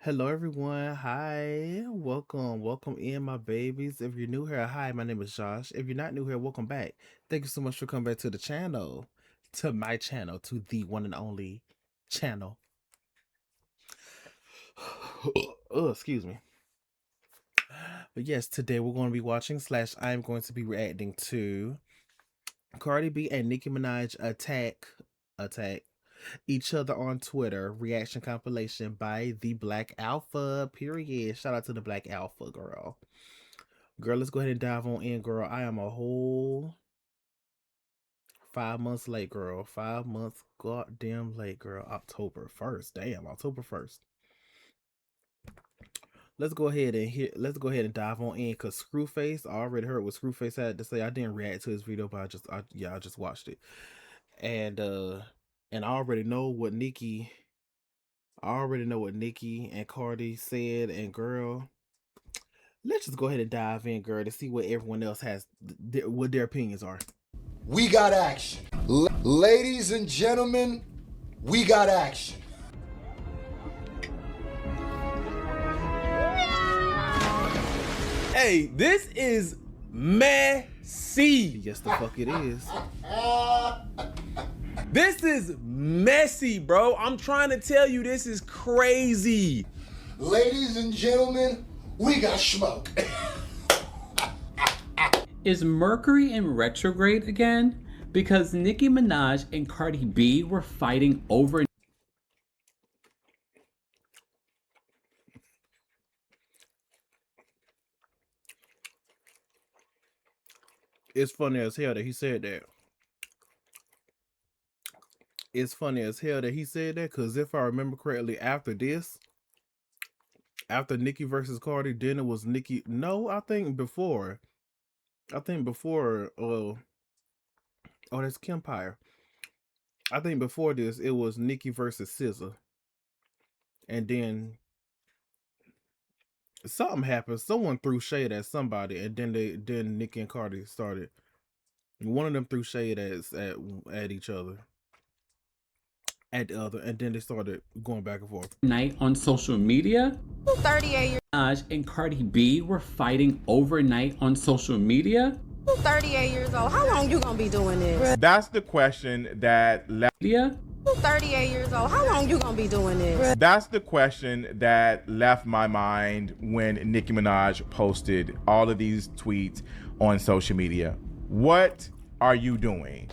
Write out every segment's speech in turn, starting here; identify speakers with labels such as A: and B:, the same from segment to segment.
A: Hello, everyone. Hi, welcome in, my babies. If you're new here, hi, my name is Josh. If you're not new here, welcome back. Thank you so much for coming back to the channel, to my channel, to the one and only channel. Oh, excuse me. But yes, today we're going to be watching / I'm going to be reacting to Cardi B and Nicki Minaj attack each other on Twitter. Reaction compilation by the Black Alpha. Period. Shout out to the Black Alpha, girl. Girl, let's go ahead and dive on in, girl. I am a whole 5 months late, girl. 5 months goddamn late, girl. October 1st. Damn, October 1st. Let's go ahead and dive on in, cause Screwface, I already heard what Screwface had to say. I didn't react to his video, but I just watched it. And I already know what Nicki and Cardi said, and girl, let's just go ahead and dive in, girl, to see what everyone else has, what their opinions are.
B: We got action. Ladies and gentlemen, we got action.
C: Hey, this is messy.
A: Yes, the fuck it is.
C: This is messy, bro. I'm trying to tell you, this is crazy.
B: Ladies and gentlemen, we got smoke.
D: Is Mercury in retrograde again? Because Nicki Minaj and Cardi B were fighting over.
A: It's funny as hell that he said that. It's funny as hell that he said that, because if I remember correctly, after Nicki versus Cardi, then it was Nicki. No, I think before. Oh, that's Kempire. I think before this, it was Nicki versus SZA. And then something happened. Someone threw shade at somebody, and then Nicki and Cardi started. One of them threw shade at each other. At the other, and then they started going back and forth.
D: Night on social media.
E: 38 years
D: Minaj and Cardi B were fighting overnight on social media.
E: 38 years old. How long you gonna be doing this?
F: That's the question that left.
D: Yeah.
E: 38 years old. How long you gonna be doing this?
F: That's the question that left my mind when Nicki Minaj posted all of these tweets on social media. What are you doing?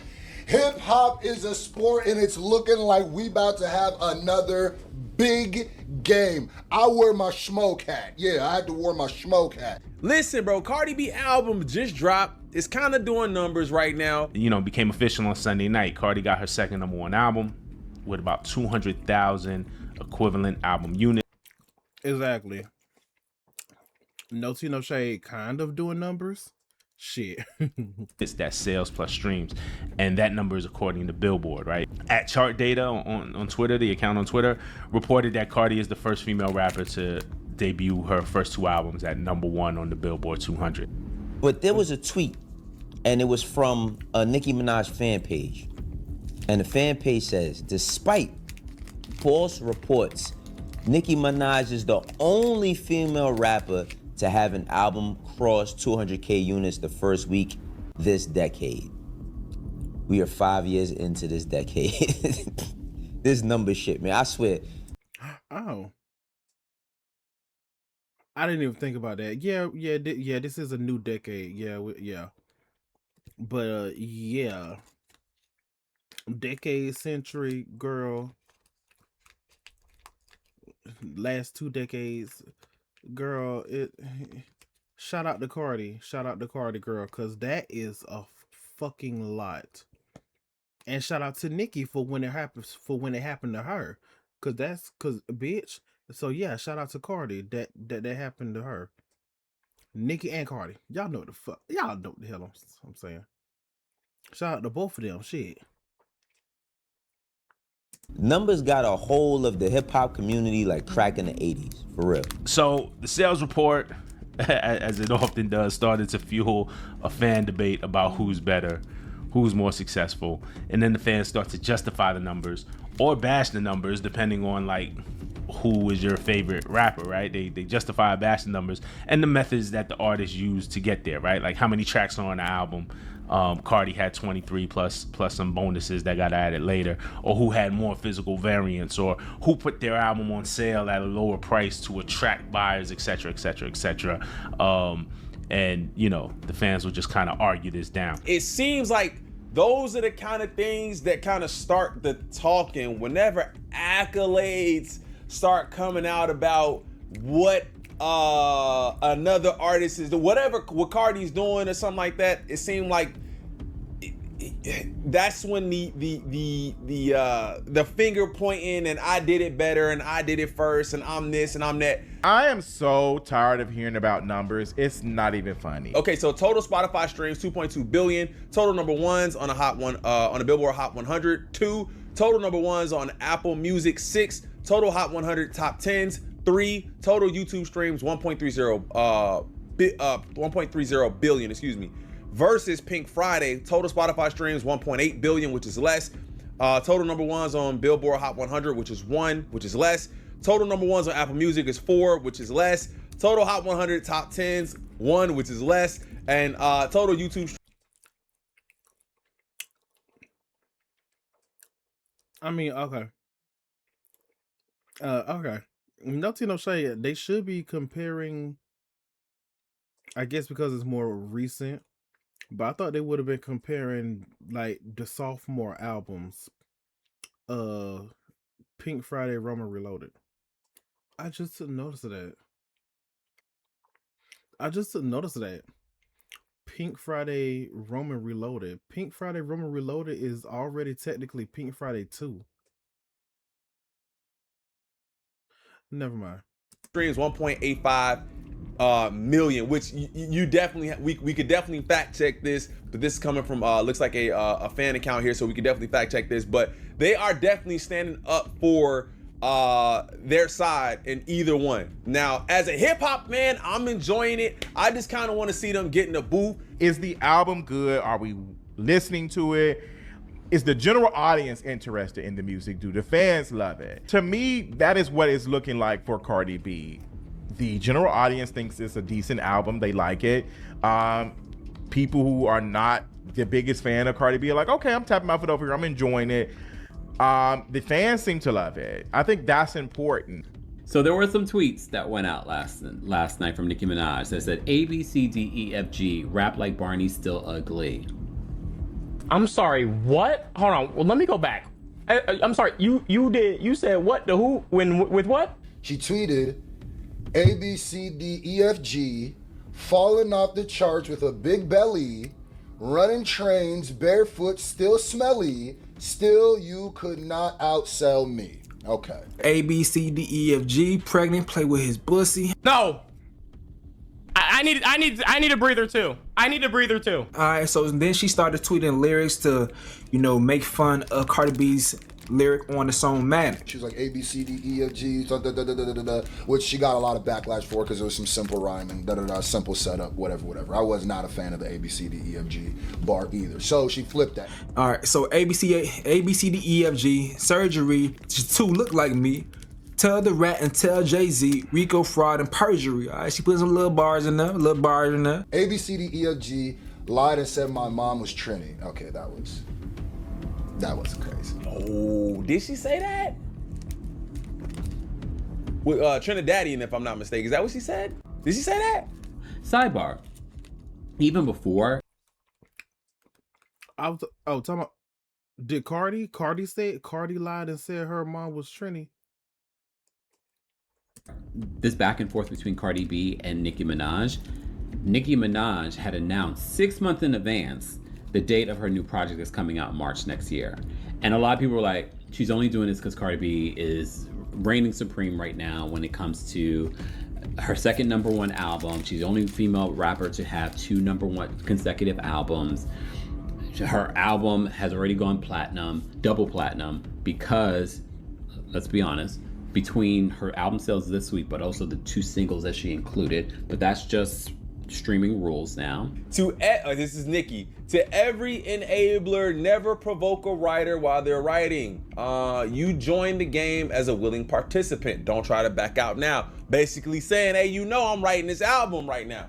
B: Hip hop is a sport and it's looking like we about to have another big game. I wear my smoke hat. Yeah, I had to wear my smoke hat.
C: Listen, bro, Cardi B album just dropped. It's kind of doing numbers right now.
G: Became official on Sunday night. Cardi got her second #1 album with about 200,000 equivalent album units.
A: Exactly. No tea, no shade. Kind of doing numbers. Shit.
G: It's that sales plus streams, and that number is according to Billboard, right? At Chart Data on Twitter, the account on Twitter reported that Cardi is the first female rapper to debut her first 2 albums at #1 on the Billboard 200.
H: But there was a tweet, and it was from a Nicki Minaj fan page. And the fan page says, despite false reports, Nicki Minaj is the only female rapper to have an album cross 200K units the first week this decade. We are 5 years into this decade. This number shit, man, I swear.
A: Oh. I didn't even think about that. Yeah, this is a new decade. Yeah. But yeah. Decade, century, girl. Last 2 decades. Girl, shout out to Cardi, girl, because that is a fucking lot. And shout out to Nicki for when it happened to her, because bitch. So yeah, shout out to Cardi that happened to her. Nicki and Cardi, y'all know what the hell I'm saying. Shout out to both of them. Shit.
H: Numbers got a hold of the hip hop community like crack in the 80s, for real.
G: So the sales report, as it often does, started to fuel a fan debate about who's better, who's more successful, and then the fans start to justify the numbers or bash the numbers depending on like who is your favorite rapper, right? They justify bashing numbers and the methods that the artists use to get there, right? Like how many tracks are on the album. Cardi had 23 plus some bonuses that got added later, or who had more physical variants, or who put their album on sale at a lower price to attract buyers, etc., etc., etc. And you know, the fans will just kind of argue this down.
C: It seems like those are the kind of things that kind of start the talking whenever accolades start coming out about what another artist is doing, what Cardi's doing or something like that. It seemed like that's when the finger pointing and I did it better and I did it first and I'm this and I'm that.
F: I am so tired of hearing about numbers. It's not even funny.
C: Okay, so total Spotify streams 2.2 billion. Total number ones on the Billboard Hot 100. 2. Total number ones on Apple Music. 6. Total Hot 100 top 10s. 3. Total YouTube streams 1.30 billion. Excuse me. Versus Pink Friday, total Spotify streams 1.8 billion, which is less. Total number ones on Billboard Hot 100, which is 1, which is less. Total number ones on Apple Music is 4, which is less. Total Hot 100 top 10s 1, which is less. And total YouTube.
A: I mean, okay. Okay. No tea, no shade. They should be comparing, I guess because it's more recent, but I thought they would have been comparing like the sophomore albums. Pink Friday, Roma Reloaded. I just didn't notice that. Pink Friday, Roman Reloaded. Pink Friday, Roman Reloaded is already technically Pink Friday 2. Never mind.
C: Streams 1.85 million, which you definitely we could definitely fact check this, but this is coming from looks like a fan account here, so we could definitely fact check this. But they are definitely standing up for their side in either one. Now, as a hip hop fan, I'm enjoying it. I just kind of want to see them get in the booth.
F: Is the album good? Are we listening to it? Is the general audience interested in the music? Do the fans love it? To me, that is what it's looking like for Cardi B. The general audience thinks it's a decent album. They like it. People who are not the biggest fan of Cardi B are like, okay, I'm tapping my foot over here. I'm enjoying it. The fans seem to love it. I think that's important.
D: So there were some tweets that went out last night from Nicki Minaj that said, A, B, C, D, E, F, G, rap like Barney, still ugly.
I: I'm sorry, what? Hold on, well, let me go back. I'm sorry, you said what, the who, when, with what?
B: She tweeted, A, B, C, D, E, F, G, falling off the charts with a big belly, running trains, barefoot, still smelly, still you could not outsell me. Okay.
J: A, B, C, D, E, F, G, pregnant, play with his pussy.
I: No. I need a breather too. I need a breather too.
J: All right, so then she started tweeting lyrics to, make fun of Cardi B's lyric on the song Manic.
B: She was like A, B, C, D, E, F, G, which she got a lot of backlash for because there was some simple rhyming, simple setup, whatever. I was not a fan of the A, B, C, D, E, F, G bar either. So she flipped that.
J: All right, so A, B, C, D, E, F, G, surgery, two look like me. Tell the rat and tell Jay-Z, Rico, fraud, and perjury. All right, she put some little bars in there,
B: A, B, C, D, E, F, G, lied and said my mom was Trini. Okay, that was crazy.
C: Oh, did she say that? With Trinidadian, if I'm not mistaken. Is that what she said? Did she say that?
D: Sidebar. Even before.
A: Talking about, did Cardi lied and said her mom was Trini?
D: This back and forth between Cardi B and Nicki Minaj. Nicki Minaj had announced 6 months in advance the date of her new project that's coming out in March next year. And a lot of people were like, she's only doing this because Cardi B is reigning supreme right now when it comes to her second #1 album. She's the only female rapper to have 2 #1 consecutive albums. Her album has already gone platinum, double platinum, because, let's be honest, between her album sales this week, but also the 2 singles that she included, but that's just streaming rules now.
C: This is Nicki. To every enabler, never provoke a writer while they're writing. You join the game as a willing participant. Don't try to back out now. Basically saying, hey, you know I'm writing this album right now.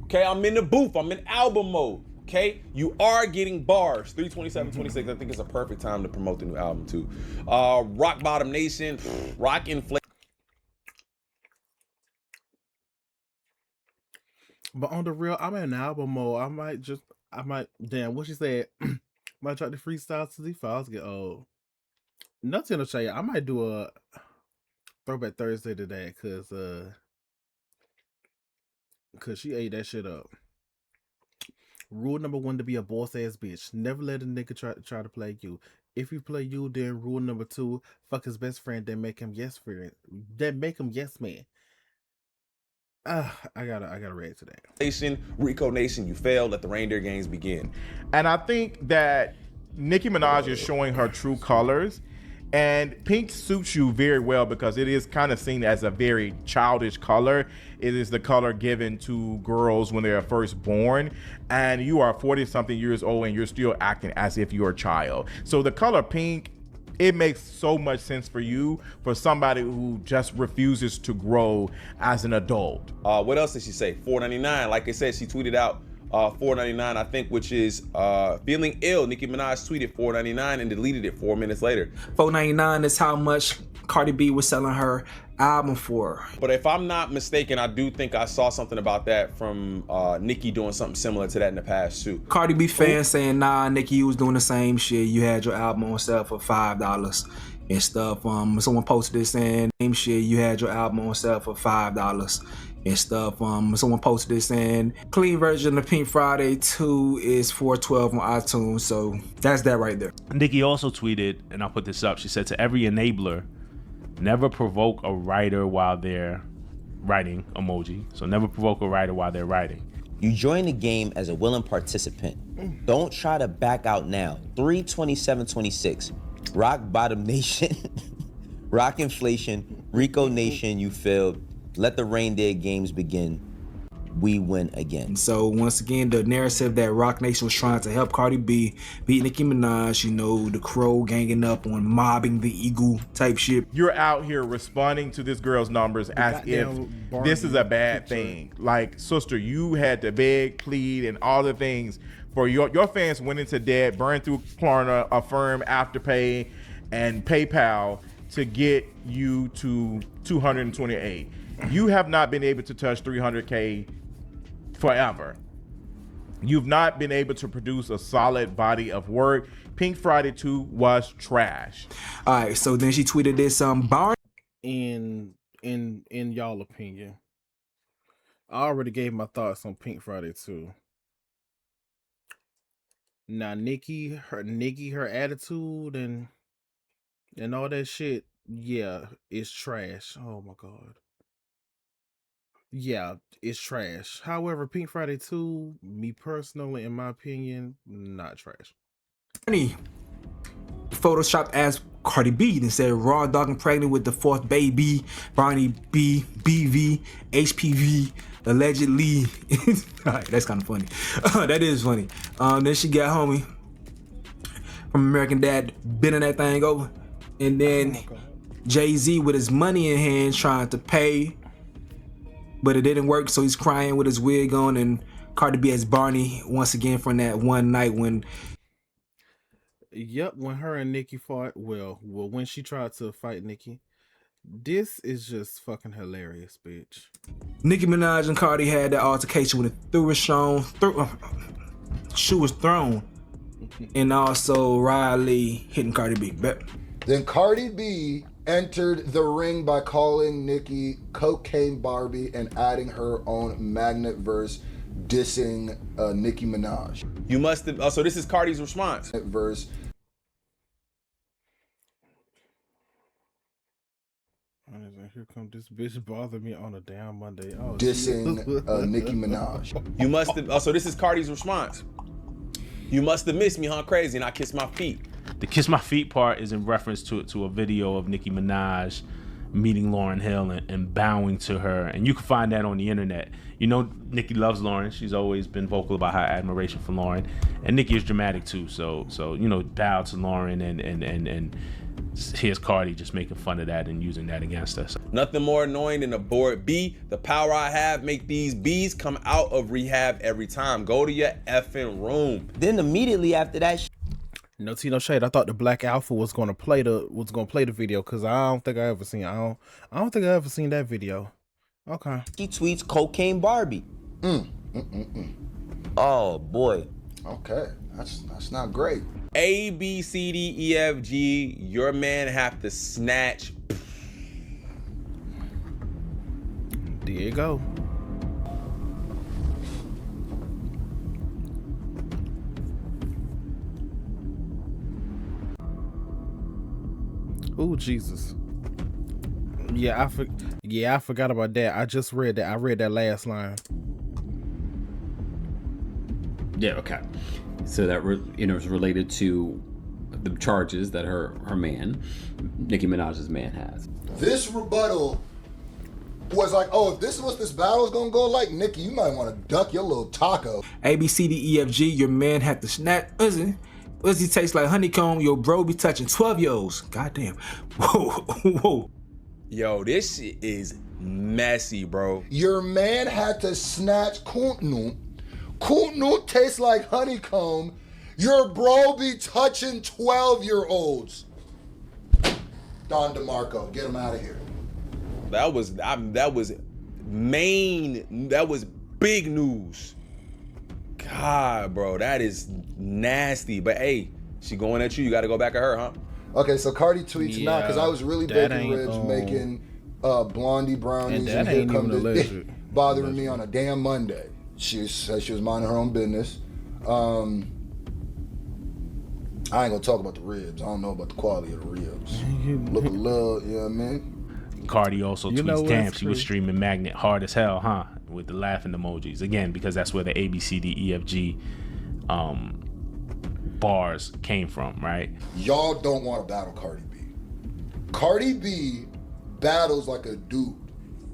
C: Okay, I'm in the booth. I'm in album mode. Okay, you are getting bars. 327-26. I think it's a perfect time to promote the new album too. Rock Bottom Nation, Rock Inflation.
A: But on the real, I'm in album mode. Damn, what she said, might try to freestyle to the files get old. Nothing to say. I might do a throwback Thursday today, cause she ate that shit up. Rule number 1 to be a boss ass bitch. Never let a nigga try to play you. If you play you, then rule number 2, fuck his best friend, then make him yes friend. Then make him yes man. I gotta react to that.
C: Rico Nation, you failed. Let the reindeer games begin.
F: And I think that Nicki Minaj is showing her true colors. And pink suits you very well because it is kind of seen as a very childish color. It is the color given to girls when they are first born. And you are 40-something years old and you're still acting as if you're a child. So the color pink, it makes so much sense for you, for somebody who just refuses to grow as an adult.
C: What else did she say? $4.99. Like I said, she tweeted out $4.99, I think, which is feeling ill. Nicki Minaj tweeted $4.99 and deleted it 4 minutes later.
J: $4.99 is how much Cardi B was selling her album for.
C: But if I'm not mistaken, I do think I saw something about that from Nicki doing something similar to that in the past too.
J: Cardi B fans saying, nah, Nicki, you was doing the same shit. You had your album on sale for $5 and stuff. Someone posted this saying, same shit, you had your album on sale for $5 and stuff. Someone posted this saying, clean version of Pink Friday 2 is $4.12 on iTunes. So that's that right there.
G: Nicki also tweeted, and I'll put this up, she said, to every enabler, never provoke a writer while they're writing, emoji. So never provoke a writer while they're writing.
H: You join the game as a willing participant. Don't try to back out now. 327-26. Rock Bottom Nation. Rock Inflation. Rico Nation, you failed. Let the reindeer games begin. We win again.
J: So once again, the narrative that Rock Nation was trying to help Cardi B beat Nicki Minaj, you know, the crow ganging up on mobbing the eagle type shit.
F: You're out here responding to this girl's numbers as if this is a bad thing. Like, sister, you had to beg, plead, and all the things for your fans went into debt, burned through Klarna, Affirm, Afterpay, and PayPal to get you to 228. You have not been able to touch 300K forever. You've not been able to produce a solid body of work. Pink Friday 2 was trash.
J: All right, so then she tweeted this Barney.
A: In y'all opinion, I already gave my thoughts on Pink Friday 2. Now Nicki, her attitude and all that shit, yeah, it's trash. Oh my god. Yeah, it's trash. However, Pink Friday 2, me personally, in my opinion, not trash.
J: Photoshopped as Cardi B and said raw dog and pregnant with the 4th baby, Barney B, BV, HPV, allegedly. Alright, that's kind of funny. That is funny. Then she got homie from American Dad bending that thing over. And then Jay-Z with his money in hand trying to pay, but it didn't work, so he's crying with his wig on, and Cardi B as Barney once again from that one night when...
A: Yep, when her and Nicki fought, well, when she tried to fight Nicki. This is just fucking hilarious, bitch.
J: Nicki Minaj and Cardi had that altercation when the shoe was thrown, and also Riley hitting Cardi B.
B: Then Cardi B entered the ring by calling Nicki Cocaine Barbie and adding her own magnet verse dissing Nicki Minaj.
C: You must have, so this is Cardi's response.
B: Verse.
A: Here come this bitch bother me on a damn Monday. Oh,
B: dissing Nicki Minaj.
C: You must have, so this is Cardi's response. You must have missed me, huh? Crazy, and I kissed my feet.
G: The kiss my feet part is in reference to a video of Nicki Minaj meeting Lauryn Hill and bowing to her. And you can find that on the internet. You know, Nicki loves Lauryn. She's always been vocal about her admiration for Lauryn. And Nicki is dramatic too. So you know, bow to Lauryn and here's Cardi just making fun of that and using that against us.
C: Nothing more annoying than a bored bee. The power I have make these bees come out of rehab every time. Go to your effing room.
H: Then immediately after that,
A: No tea, no shade. I thought the Black Alpha was gonna play the video because I don't think I ever seen. I don't think I ever seen that video. Okay.
H: she tweets Cocaine Barbie. Oh boy.
B: Okay, that's not great.
C: A, B, C, D, E, F, G. Your man have to snatch.
A: There you go. Oh Jesus. Yeah, I forgot about that. I just read that. I read that last line.
D: Yeah, okay. So that is related to the charges that her man, Nicki Minaj's man, has.
B: This rebuttal was like, oh, if this is what this battle is gonna go like, Nicki, you might want to duck your little taco.
J: A, B, C, D, E, F, G, your man had to snap. Uzi tastes like honeycomb, your bro be touching 12-year-olds. Goddamn. Whoa.
C: Yo, this shit is messy, bro.
B: Your man had to snatch Kuntnu. Kuntnu tastes like honeycomb. Your bro be touching 12-year-olds. Don DeMarco, get him out of here.
C: That was big news. God, bro, that is nasty. But hey, she going at you. You got to go back at her, huh?
B: Okay, so Cardi tweets
A: Yeah,
B: not because I was really
A: that
B: baking
A: ain't,
B: ribs, making blondie brownies,
A: and that
B: and here
A: ain't
B: come
A: even
B: the
A: alleged.
B: bothering me on a damn Monday. She said she was minding her own business. I ain't gonna talk about the ribs. I don't know about the quality of the ribs. Look a little, you know what I mean?
G: Cardi also
A: You know
G: tweets,
A: what's
G: damn, she was
A: crazy?
G: streaming Magnet hard as hell, huh? With the laughing emojis. Again, because that's where the A, B, C, D, E, F, G bars came from, right?
B: Y'all don't want to battle Cardi B. Cardi B battles like a dude.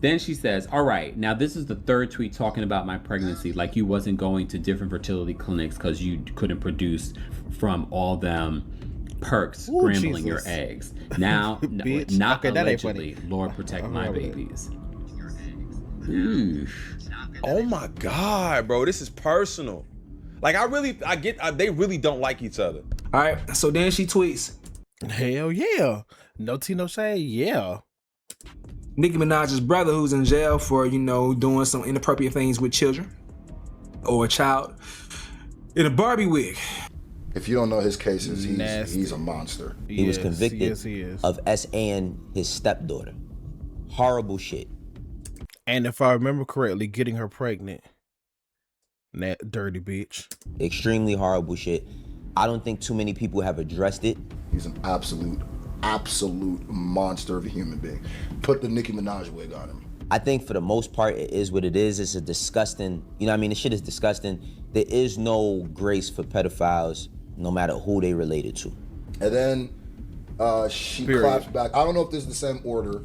D: Then she says, all right, now this is the third tweet talking about my pregnancy, like you wasn't going to different fertility clinics because you couldn't produce from all them perks scrambling your eggs. Now,
A: Bitch.
D: not
A: Okay, that ain't
D: allegedly, Lord protect my
A: remember that.
D: babies.
C: Oh my God, bro, this is personal. Like they really don't like each other.
J: All right, so then she tweets,
A: Hell yeah. No tea, no shade. Yeah.
J: Nicki Minaj's brother who's in jail for, doing some inappropriate things with children or a child in a Barbie wig.
B: If you don't know his cases,
A: Nasty.
B: he's a monster.
H: He was
A: Yes,
H: convicted
A: yes, he is.
H: of SAing his stepdaughter. Horrible shit.
A: And if I remember correctly, getting her pregnant. That dirty bitch.
H: Extremely horrible shit. I don't think too many people have addressed it.
B: He's an absolute monster of a human being. Put the Nicki Minaj wig on him.
H: I think for the most part, it is what it is. It's a disgusting, the shit is disgusting. There is no grace for pedophiles, no matter who they related to.
B: And then she claps back. I don't know if this is the same order.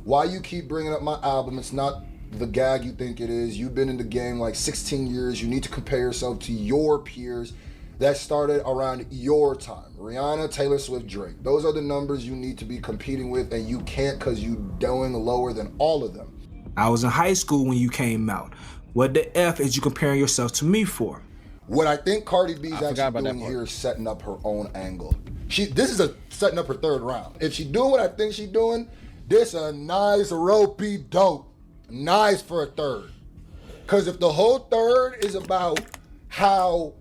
B: Why you keep bringing up my album? It's not the gag you think it is. You've been in the game like 16 years. You need to compare yourself to your peers that started around your time. Rihanna, Taylor Swift, Drake. Those are the numbers you need to be competing with, and you can't because you're doing lower than all of them.
J: I was in high school when you came out. What the F is you comparing yourself to me for?
B: What I think Cardi B is
A: forgot
B: actually
A: about that
B: doing
A: part.
B: here is setting up her own angle. This is setting up her third round. If she doing what I think she's doing, this a nice ropey dope. Nice for a third. Because if the whole third is about how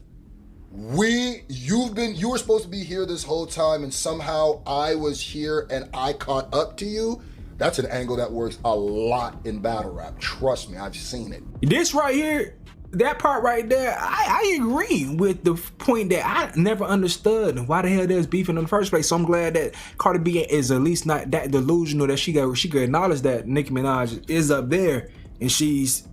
B: you were supposed to be here this whole time and somehow I was here and I caught up to you, that's an angle that works a lot in battle rap. Trust me, I've seen it.
J: This right here, that part right there, I agree with the point that I never understood why the hell there's beef in the first place. So I'm glad that Cardi B is at least not that delusional that she could acknowledge that Nicki Minaj is up there and she's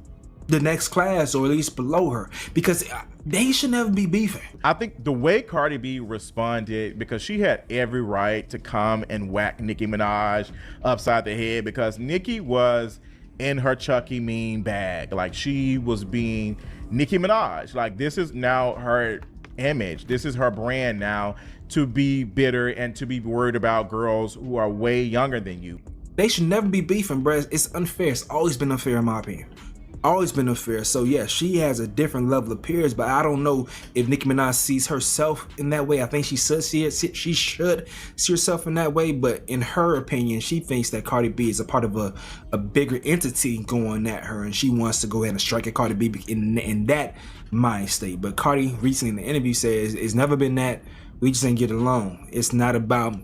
J: the next class or at least below her. Because They should never be beefing.
F: I think the way Cardi B responded, because she had every right to come and whack Nicki Minaj upside the head, because Nicki was in her Chucky mean bag. Like, she was being Nicki Minaj. Like, this is now her image. This is her brand now, to be bitter and to be worried about girls who are way younger than you.
J: They should never be beefing, bruh. It's unfair. It's always been unfair in my opinion. Always been unfair. So yeah, she has a different level of peers, but I don't know if Nicki Minaj sees herself in that way. I think she should see it. She should see herself in that way, but in her opinion, she thinks that Cardi B is a part of a bigger entity going at her, and she wants to go ahead and strike at Cardi B in that mind state. But Cardi recently in the interview says it's never been that. We just didn't get along. It's not about,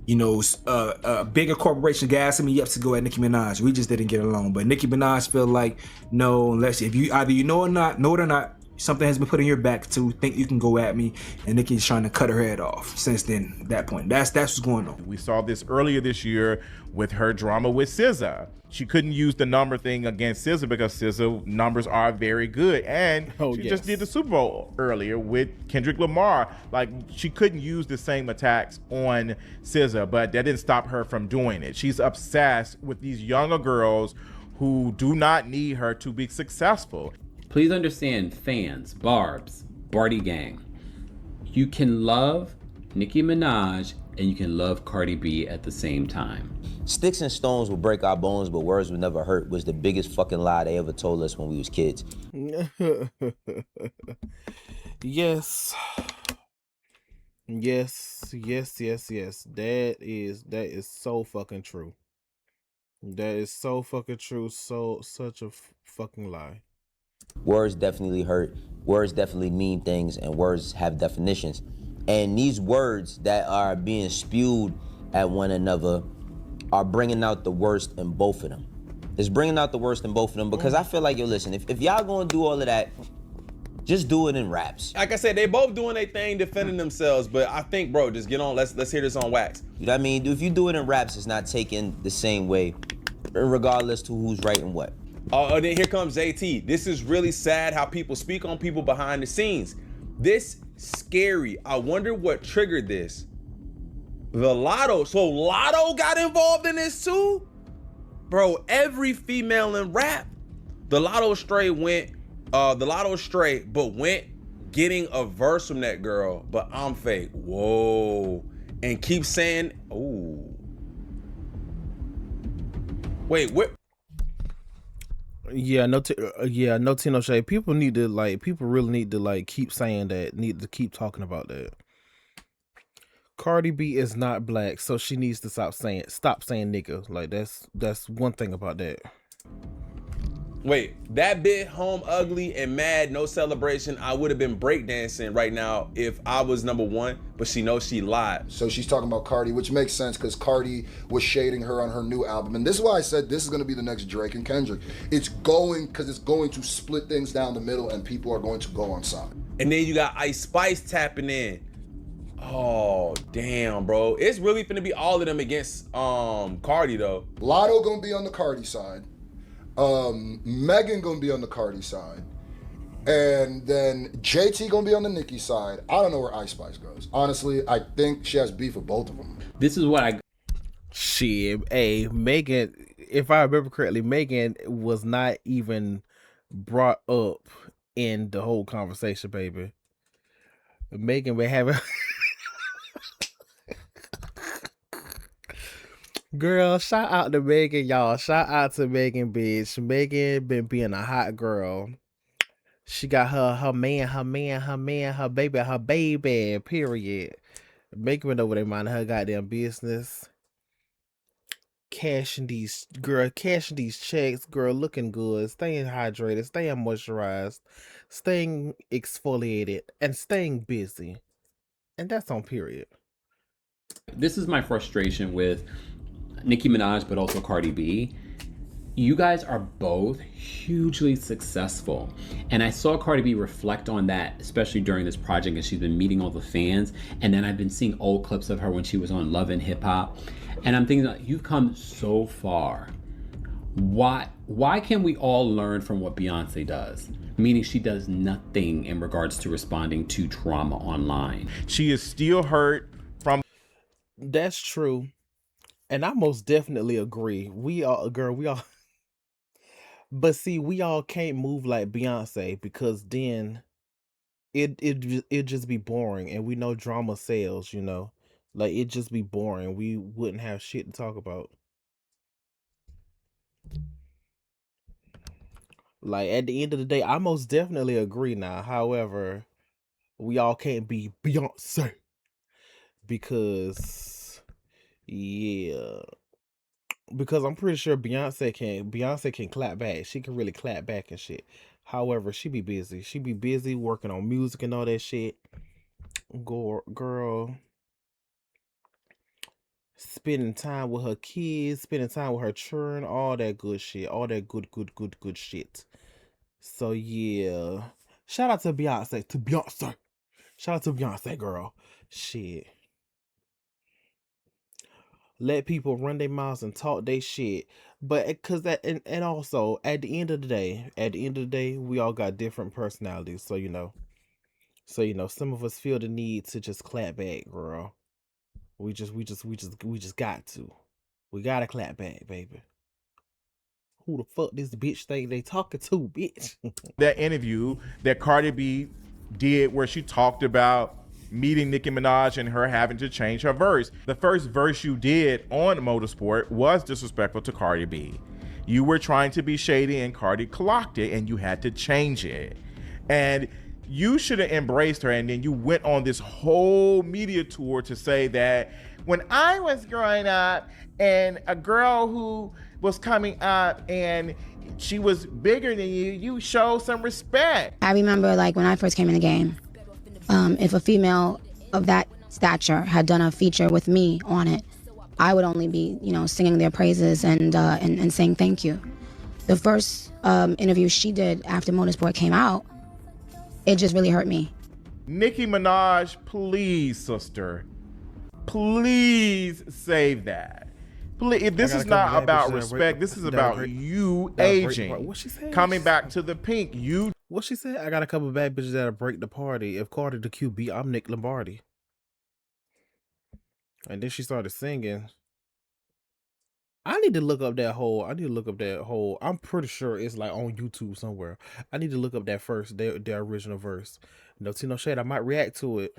J: you know, a bigger corporation gassing me up to go at Nicki Minaj. We just didn't get along. But Nicki Minaj feel like, no, unless if you either you know it or not, something has been put in your back to think you can go at me, and Nicki's trying to cut her head off. Since then, at that point, that's what's going on.
F: We saw this earlier this year with her drama with SZA. She couldn't use the number thing against SZA because SZA numbers are very good, and she just did the Super Bowl earlier with Kendrick Lamar. Like, she couldn't use the same attacks on SZA, but that didn't stop her from doing it. She's obsessed with these younger girls who do not need her to be successful.
D: Please understand, fans, Barbs, Barty Gang, you can love Nicki Minaj and you can love Cardi B at the same time.
H: Sticks and stones will break our bones, but words will never hurt was the biggest fucking lie they ever told us when we was kids.
A: Yes. That is so fucking true. That is so fucking true. Such a fucking lie.
H: Words definitely hurt. Words definitely mean things, and words have definitions. And these words that are being spewed at one another are bringing out the worst in both of them. It's bringing out the worst in both of them, because I feel like, yo, listen, if y'all gonna do all of that, just do it in raps.
C: Like I said, they both doing their thing, defending themselves. But I think, bro, just get on. Let's hear this on wax.
H: You know what I mean? If you do it in raps, it's not taken the same way, regardless to who's right and what.
C: Oh, and then here comes JT. This is really sad how people speak on people behind the scenes. This scary. I wonder what triggered this. The Lotto. So Lotto got involved in this too? Bro, every female in rap. The Lotto Stray, but went getting a verse from that girl. But I'm fake. Whoa. And keep saying, ooh. Wait, what?
A: Yeah, no tea, no shade. People really need to keep saying that, need to keep talking about that. Cardi B is not black, so she needs to stop saying nigga. Like, that's one thing about that.
C: Wait, that bit home ugly and mad, no celebration. I would have been breakdancing right now if I was number one, but she knows she lied.
B: So she's talking about Cardi, which makes sense because Cardi was shading her on her new album. And this is why I said this is going to be the next Drake and Kendrick. It's going to split things down the middle and people are going to go on side.
C: And then you got Ice Spice tapping in. Oh, damn, bro. It's really finna be all of them against Cardi, though.
B: Lotto going to be on the Cardi side. Megan gonna be on the Cardi side, and then JT gonna be on the Nicki side. I don't know where Ice Spice goes. Honestly, I think she has beef with both of them.
D: This is what I...
A: Shit, hey, Megan, if I remember correctly, Megan was not even brought up in the whole conversation, baby. Megan been having... Girl, shout out to Megan, y'all. Shout out to Megan, bitch. Megan been being a hot girl. She got her baby, period. Megan been over there minding her goddamn business. Cashing these checks, girl, looking good, staying hydrated, staying moisturized, staying exfoliated, and staying busy. And that's on period.
D: This is my frustration with Nicki Minaj, but also Cardi B. You guys are both hugely successful. And I saw Cardi B reflect on that, especially during this project, and she's been meeting all the fans. And then I've been seeing old clips of her when she was on Love and Hip Hop. And I'm thinking, you've come so far. Why can we all learn from what Beyonce does? Meaning she does nothing in regards to responding to trauma online.
F: She is still hurt from.
A: That's true. And I most definitely agree. We all, but see, we all can't move like Beyonce because then it just be boring, and we know drama sells, like it just be boring. We wouldn't have shit to talk about. Like at the end of the day, I most definitely agree now. However, we all can't be Beyonce because yeah, because I'm pretty sure Beyonce can clap back. She can really clap back and shit. However, she be busy. She be busy working on music and all that shit. Girl, spending time with her kids, spending time with her children, all that good shit, all that good shit. So yeah, shout out to Beyonce, shout out to Beyonce, girl. Shit, let people run their mouths and talk their shit, but cause that and also at the end of the day, we all got different personalities. So some of us feel the need to just clap back, girl. We just got to. We gotta clap back, baby. Who the fuck this bitch think they talking to, bitch?
F: That interview that Cardi B did where she talked about meeting Nicki Minaj and her having to change her verse. The first verse you did on Motorsport was disrespectful to Cardi B. You were trying to be shady and Cardi clocked it and you had to change it. And you should have embraced her, and then you went on this whole media tour to say that when I was growing up and a girl who was coming up and she was bigger than you showed some respect.
K: I remember like when I first came in the game, if a female of that stature had done a feature with me on it, I would only be, singing their praises and saying thank you. The first interview she did after Motorsport came out, it just really hurt me.
F: Nicki Minaj, please, sister, please save that. Please, this is not about respect. This is about you aging.
A: What she said?
F: Coming back to the pink.
A: What she said? I got a couple of bad bitches that'll break the party. If Cardi the QB, I'm Nick Lombardi. And then she started singing. I need to look up that whole. I'm pretty sure it's like on YouTube somewhere. I need to look up that first, their original verse. No tea, no shade. I might react to it.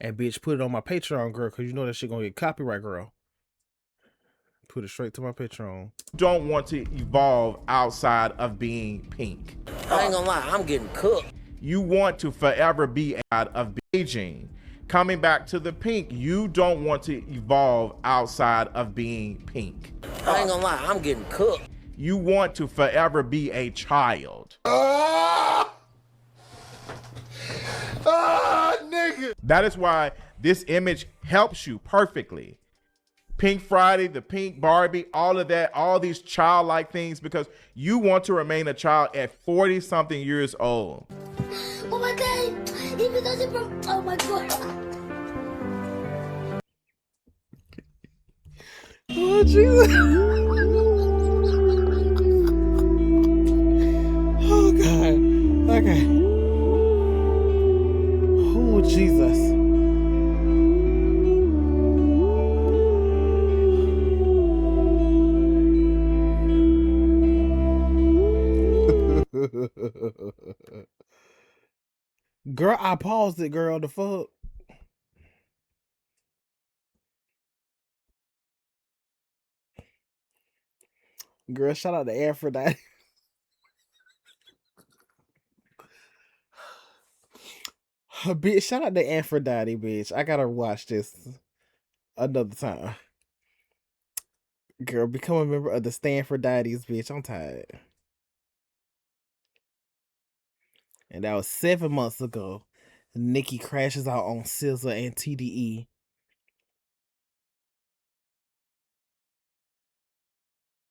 A: And bitch, put it on my Patreon, girl, because you know that shit gonna get copyright, girl. Put it straight to my Patreon.
F: Don't want to evolve outside of being pink.
L: I ain't gonna lie, I'm getting cooked.
F: You want to forever be out of aging. Coming back to the pink, you don't want to evolve outside of being pink.
L: I ain't gonna lie, I'm getting cooked.
F: You want to forever be a child. Nigga. That is why this image helps you perfectly. Pink Friday, the pink Barbie, all of that, all these childlike things, because you want to remain a child at 40 something years old.
M: Oh my God, even though from, oh my God.
A: Oh, Jesus. Oh, God. Okay. Oh, Jesus. Girl, I paused it, girl. The fuck? Girl, shout out to Aphrodite. Bitch, shout out to Aphrodite, bitch. I gotta watch this another time. Girl, become a member of the Stanfordites, bitch. I'm tired. And that was 7 months ago. Nicki crashes out on SZA and TDE